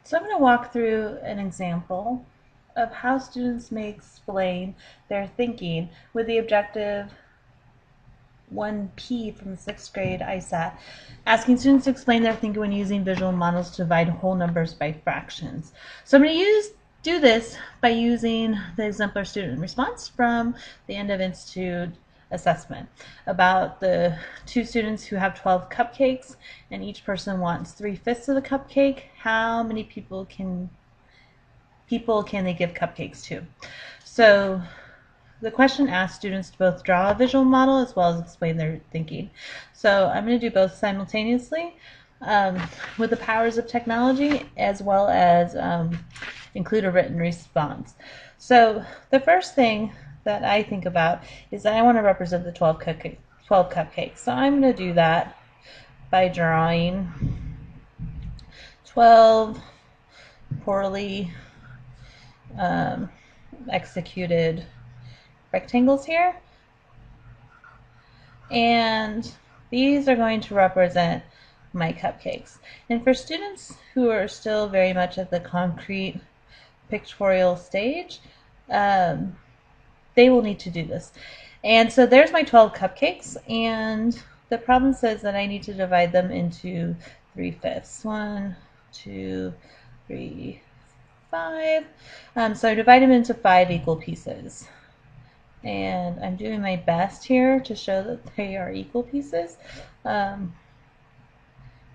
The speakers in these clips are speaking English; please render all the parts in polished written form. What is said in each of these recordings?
So I'm going to walk through an example of how students may explain their thinking with the objective 1P from the 6th grade ISAT, asking students to explain their thinking when using visual models to divide whole numbers by fractions. So I'm going to do this by using the exemplar student response from the end of institute assessment about the two students who have 12 cupcakes and each person wants 3/5 of the cupcake. How many people can they give cupcakes to? So the question asks students to both draw a visual model as well as explain their thinking. So I'm going to do both simultaneously with the powers of technology, as well as include a written response. So the first thing that I think about is that I want to represent the 12 cupcakes. So I'm going to do that by drawing 12 poorly executed rectangles here, and these are going to represent my cupcakes. And for students who are still very much at the concrete pictorial stage, they will need to do this. And so there's my 12 cupcakes, and the problem says that I need to divide them into 3/5. 1, 2, 3, 5. So I divide them into 5 equal pieces. And I'm doing my best here to show that they are equal pieces. I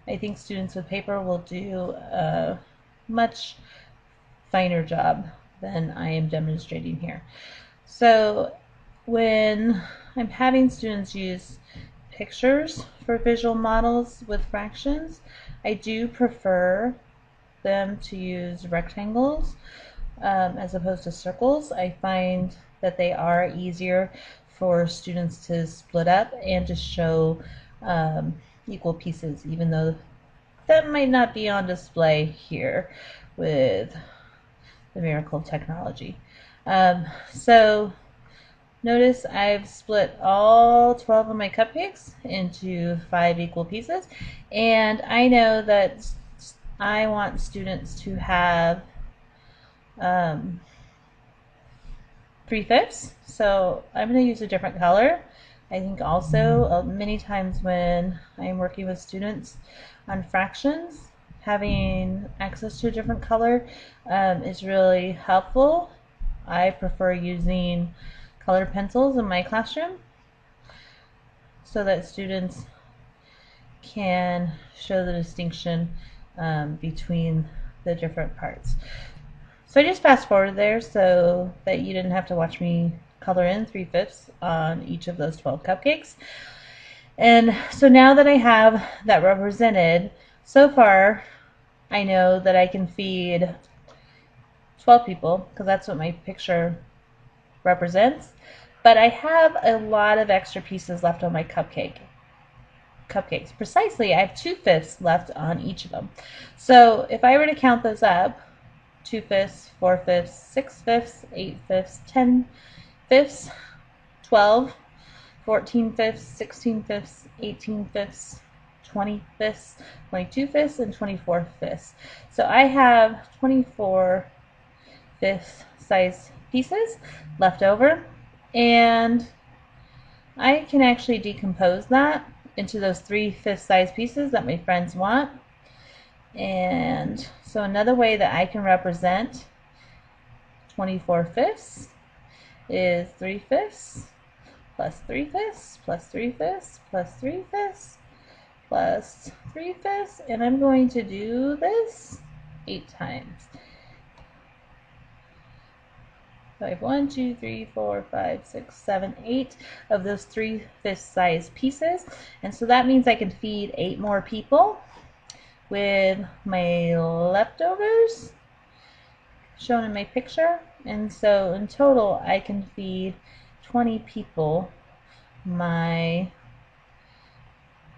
think students with paper will do a much finer job than I am demonstrating here. So when I'm having students use pictures for visual models with fractions, I do prefer them to use rectangles as opposed to circles. I find that they are easier for students to split up and to show equal pieces, even though that might not be on display here with the miracle of technology. So notice I've split all 12 of my cupcakes into 5 equal pieces, and I know that I want students to have 3/5, so I'm going to use a different color. I think also many times when I'm working with students on fractions, having access to a different color is really helpful. I prefer using colored pencils in my classroom so that students can show the distinction between the different parts. So I just fast forwarded there so that you didn't have to watch me color in 3/5 on each of those 12 cupcakes. And so now that I have that represented, so far I know that I can feed 12 people, because that's what my picture represents, but I have a lot of extra pieces left on my cupcakes. Precisely, I have 2/5 left on each of them. So if I were to count those up, 2/5, 4/5, 6/5, 8/5, 10/5, 12, 14/5, 16/5, 18/5, 20/5, 22/5, and 24/5. So I have 24/5 size pieces left over, and I can actually decompose that into those 3/5 size pieces that my friends want. And so another way that I can represent 24/5 is 3/5 plus 3/5 plus 3/5 plus 3/5 plus 3/5, and I'm going to do this 8 times. So I have 1, 2, 3, 4, 5, 6, 7, 8 of those 3/5 size pieces, and so that means I can feed 8 more people with my leftovers shown in my picture. And so in total I can feed 20 people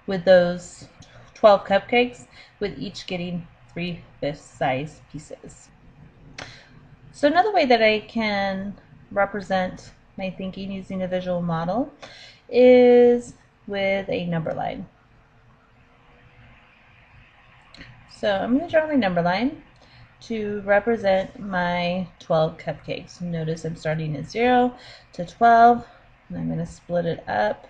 with those 12 cupcakes, with each getting 3/5 size pieces. So another way that I can represent my thinking using a visual model is with a number line. So I'm going to draw my number line. to represent my 12 cupcakes. Notice I'm starting at 0 to 12, and I'm going to split it up.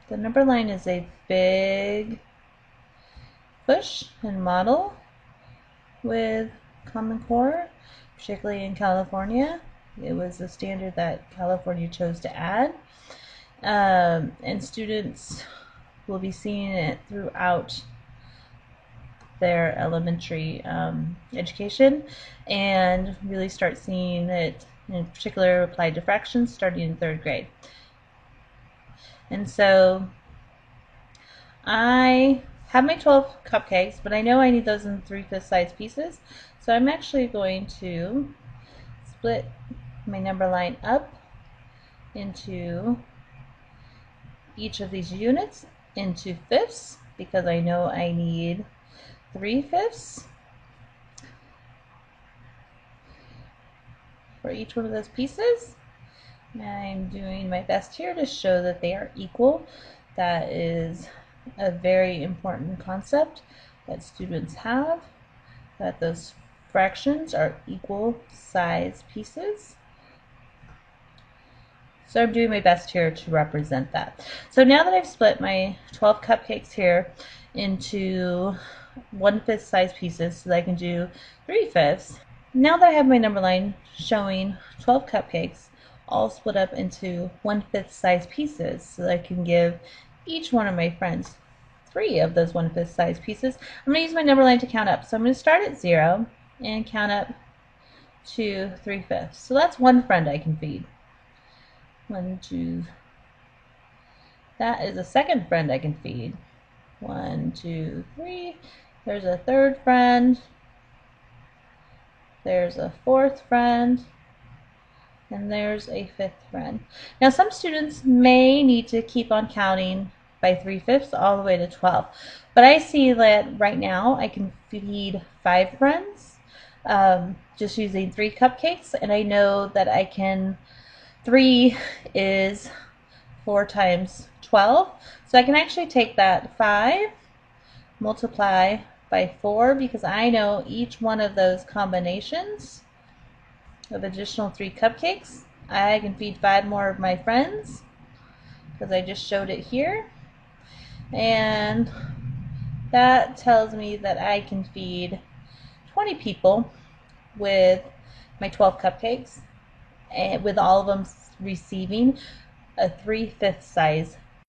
The number line is a big push and model with Common Core, particularly in California. It was a standard that California chose to add. And students will be seeing it throughout their elementary education and really start seeing it, in particular applied to fractions, starting in 3rd grade. And so I have my 12 cupcakes, but I know I need those in 3/5 size pieces. So I'm actually going to split my number line up into each of these units into fifths, because I know I need 3/5 for each one of those pieces. I'm doing my best here to show that they are equal. That is a very important concept that students have, that those fractions are equal size pieces. So I'm doing my best here to represent that. So now that I've split my 12 cupcakes here into 1/5 size pieces, so that I can do 3/5. Now that I have my number line showing 12 cupcakes all split up into 1/5 size pieces, so that I can give each one of my friends 3 of those 1/5 size pieces, I'm going to use my number line to count up. So I'm going to start at 0 and count up to 3/5. So that's one friend I can feed. 1, 2. That is a second friend I can feed. 1, 2, 3. There's a third friend. There's a fourth friend. And there's a fifth friend. Now some students may need to keep on counting by 3/5 all the way to 12. But I see that right now I can feed 5 friends just using 3 cupcakes. And I know that I can, 3 is 4 times 12. So I can actually take that 5, multiply by 4, because I know each one of those combinations of additional 3 cupcakes, I can feed 5 more of my friends, because I just showed it here. And that tells me that I can feed 20 people with my 12 cupcakes, and with all of them receiving a 3/5 size